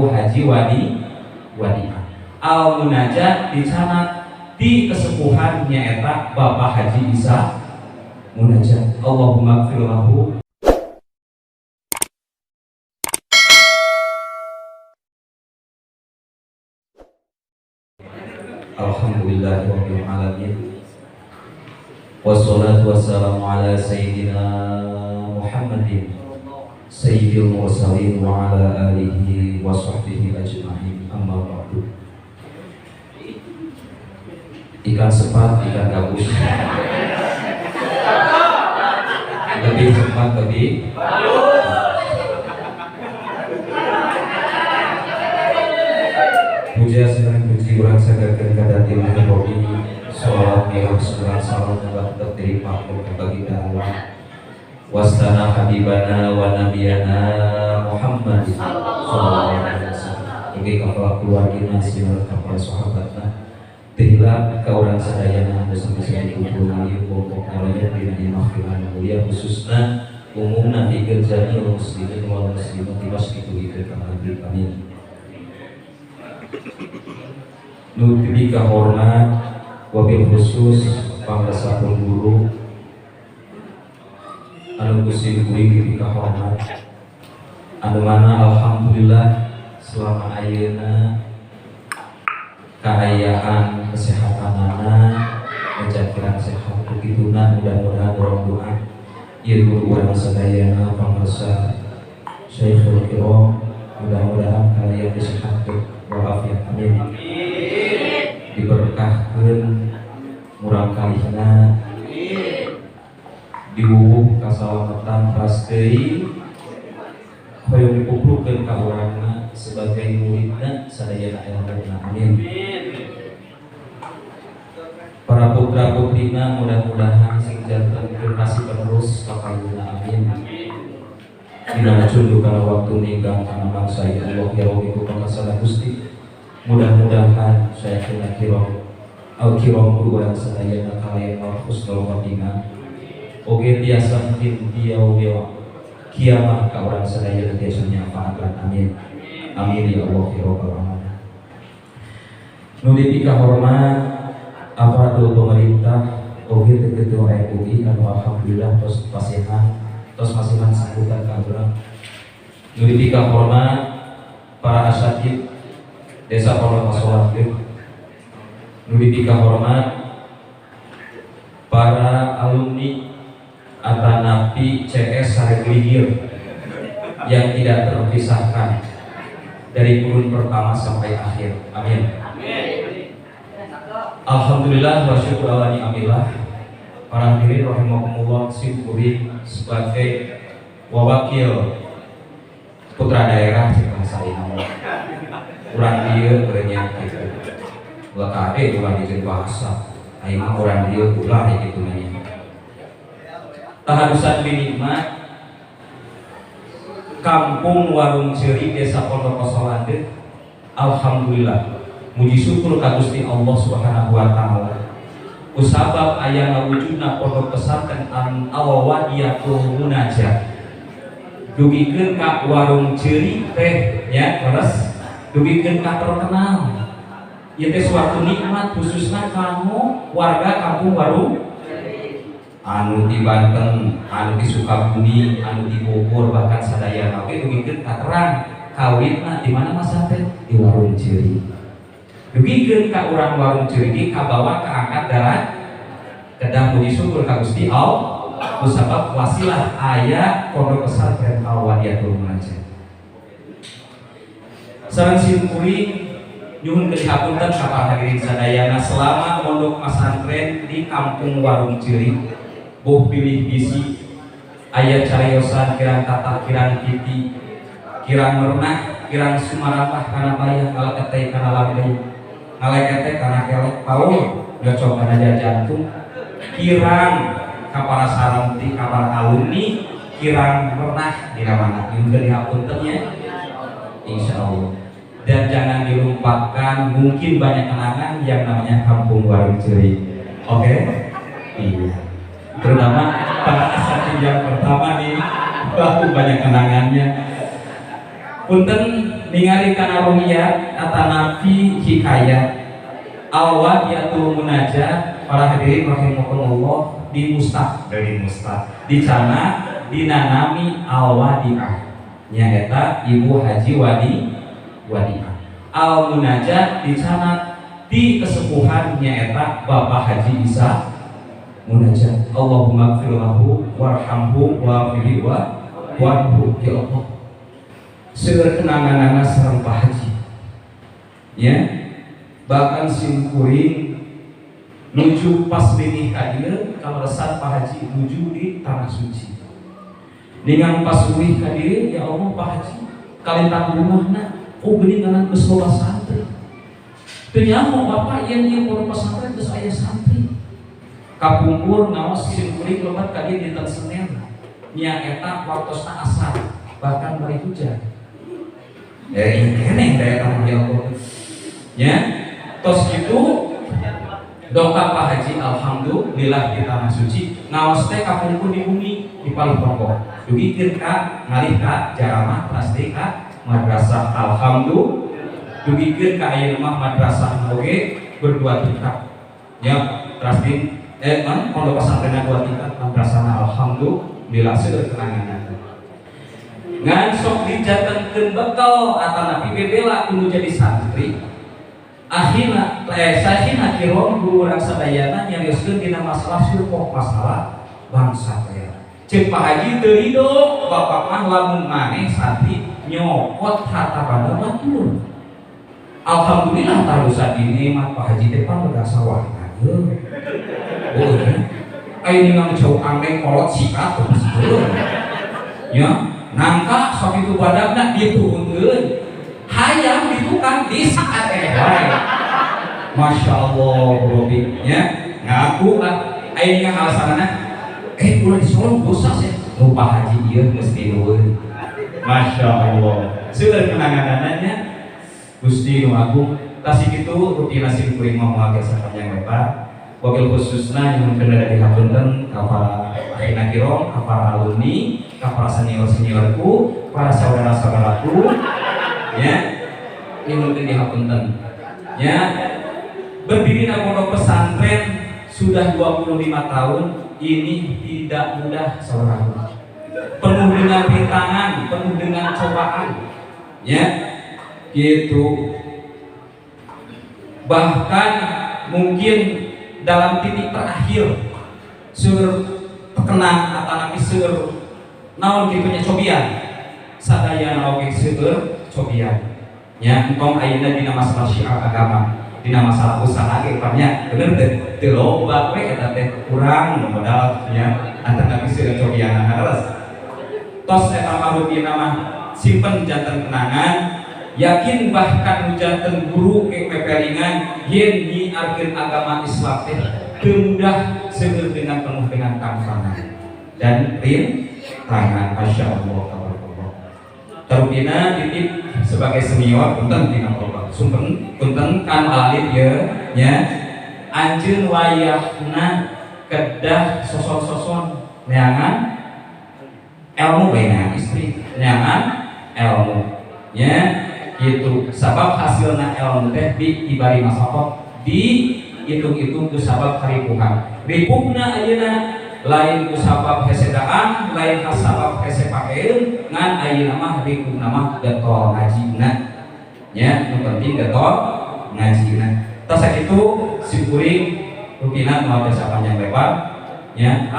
haji wadi al munajat dicanat di kesepuhan nyaeta Bapak Haji Isa munajat Allahumma gfir lahu. Alhamdulillahirabbil alamin wassalatu wassalamu ala sayyidina Muhammadin sayyidil mursalin wa ala alihi wa sahbihi ajma'in, amma ba'du. Ikan sepat, ikan gabus, lebih cepat, lebih puja senang puji urang sagarkeun ka Datin Nabi sallallahu alaihi wasallam salam mubarak dari makhluk bagi Allah wastana habibana wa nabiyana Muhammad sallallahu alaihi wasallam ugi ka keluargina sira ka para sahabatna tehila ka urang sadayana anu sampeyan dikumpul ieu pokok kalaya dina mahfilan mulia khususna umumna pikeun jami'ul muslimin wal muslimat di masjid itu ka amin. Nutupi kahormat wabil khusus pangrasapun guru anu kusim kuring kahormat anu mana alhamdulillah selama ayeuna kaayaan kesehatanana menjaga sehat begituna mudah-mudahan doa ieu guru urang sadayana pangrasa Syekhul Kiram mudah-mudahan kalian disehatkeun walafiat amin, diberkahkeun murang kalihna diwuwuh kasalamatan pasteuy hoyong dipuprukeun ka urangna sebagai muridna sadayana ilmuna amin. Para putra putrina mudah-mudahan sing janten generasi penerus kakayuna amin. Dina cunduh kana waktu ninggang kana bangsa ya Allah ya Rabbi kupangasana Gusti mudah-mudahan saya kena kiram al-kiram urang sadayana kalayan wal husnul khotimah oge tiasa mungkin diau kiamah ka urang sadayana tiasa nyafaatkan amin amin ya Allah ya Rabbal alamin. Nu dipika hormat aparatur pemerintah oge teu ketua MUI anu alhamdulillah tos pasihan tos masihan sambutan ka urang. Nu dipika hormat para asatid desa Pondok Masolahkeun. Nu dipika hormat para alumni Atanapi CS Sareligir yang tidak terpisahkan dari kurun pertama sampai akhir. Amin. Alhamdulillah wa syukur ala ni'amillah. Para hadirin rahimakumullah, simkuring sebagai wakil putra daerah cek bahasa ini urang dieu berenyak gitu lekade urang dieu bahasa aing mah urang dieu ulah kitu nya tahadusan binikmat kampung Warung Ceri desa Pondok Kosolande. Alhamdulillah muji syukur ka Gusti Allah Subhanahu wa taala usabab aya ngawujudna pondok pesantren an awawadiyatul munajat dugikeun ka Warung Ceri teh nya terus dugikeun ka terkenal ieu teh suatu nikmat khususna kamu warga kampung Warung anu di Banten, anu di Sukabumi, anu di Bogor bahkan sadayana oge dugikeun ka terang kawitna di mana masa teh di Warung Ceri. Dugikeun ka urang Warung Ceri kabawa kaangkat darat kedah puji syukur ka Gusti Allah kusabab wasilah aya pondok pesantren Al-Wadiyatul Munajat. Sareng simkuring nyuhun hapunten ka para hadirin sadayana selama pondok pesantren di kampung Warung Ceri boh pilih bisi aya cariosan kirang tata kirang titi kirang merenah kirang sumarapah kana bayang ngaleketeh kana lambung ngaleketeh kana kelek paul gacok kana jantung kirang ka para saranti ka para alumni kirang merenah dina mana nyuhun hapuntennya insyaallah. Dan jangan dilupakan mungkin banyak kenangan yang namanya kampung Warung Ceri. Oke? Iya. Terutama para asatid yang pertama nih, banyak kenangannya. Punten ningali kana ruhiyat atana fi hikayat awadiyatul munajat. Para hadirin rahimakumullah, di mustaq dari mustaq dicana dinanami alwadiah nyaeta ibu haji wadiah. Al munajat dicana di kesepuhan nyaeta bapak haji Isa munajat. Allahumma gfir lahu warhamhu wa'afihi wa'anhu. Ya Allah, seueur kenangan-kenangan sareng Pak Haji ya, bahkan simkuring nuju pas benih kadir kamresan Pak Haji nuju di tanah suci dengan pas ulih kadir. Ya Allah, Pak Haji kalintang rumahna beninganan geus loba santri teu nyaho bapak yen pondok pesantren geus aya santri kapungkur ngaos simkuring lobat kadir dinten Senin nya eta waktosna asar bahkan bari hujan. Ini keneng daerah ya Allah ya. Tos gitu dokter Pak Haji alhamdulillah di tanah suci ngaos teh kapungkur di bumi di paling pokok dugikeun ka ngalih ka Jaramah pasti ka madrasah alhamdulillah dugikeun ka aya mah madrasah oge berdua tingkat ya pasti pondok pesantren dua tingkat madrasahna alhamdulillah seueur kenangan ngan sok dijatenkeun bekal atanapi bebela kudu jadi santri. Akhirna sahina kiron guru urang sadayana nyarioskeun dina masalah syirkok masalah bangsa teh. Ceuk Pak Haji teu ridho bapak mah lamun maneh santri nyokot harta banda batur. Alhamdulillah tarusan dini mah Pak Haji teh pameda sawah. Oh, ayeuna ngan jauh angeng kolot sikat terus ya. Nangka sok itu badagna diturunkeun hayang ditukang di saat Masya Allah Robi ya ngaku lah ayeuna alasanna ulah disolong dosa sih lupa haji ieu mesti nuhun. Masya Allah seueur kenanganannya Gusti Nu Agung. Tasih kitu rutinasi kuring mah sapanjang lebar wakil khususna yang bener dihapunten ka para akhina kirom, ka para alumni, ka para senior-seniorku, para saudara-saudaraku ya yang dihapunten ya. Berdiri di pondok pesantren sudah 25 tahun ini tidak mudah saudara, penuh dengan rintangan, penuh dengan cobaan ya gitu. Bahkan mungkin dalam titik terakhir sur tekenang atanapi sur naon kitu cobian sadayana oge seueur cobian nya engkong ayeuna dina masalah syiar agama dina masalah usaha ge pamnya bener teu loba we eta teh kurang modal nya antarapi seueur cobian hareus tos eta mah rutina mah simpen janten kenangan. Yakin bahkan janten guru ke pepelingan yen nyiarkeun agama Islam teh teu mudah seueur dengan penuh dengan tantangan dan rintangan. Masya Allah tabarakallah. Tarupina titip sebagai senior punten dina Allah sumpen punten kan alit ye nya anjeun wayahna kedah sosok-sosok neangan ilmu bae istri neangan ilmu nya gitu. Sabab hasilna ilmu teh dibari masakot di hitung-hitung ku sabab karipuhan ripuhna ayeuna lain ku sabab hesedaan lain ka sabab hese pakeun ngan ayeuna mah ripuhna mah getol ngajina nya nu penting getol ngajina. Tas sakitu simkuring rutina moal sapanjang lebar nya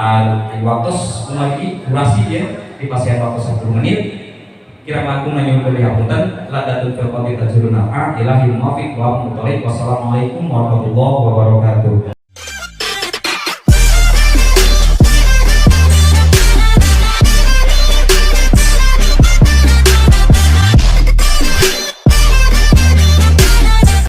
waktu lagi durasi ya di pasien waktu 1 menit kira aku nanya ke dihapunten ladatul fil qadi tajurun nafa ilahil muwafiq wa mutalib. Wassalamualaikum warahmatullahi wabarakatuh.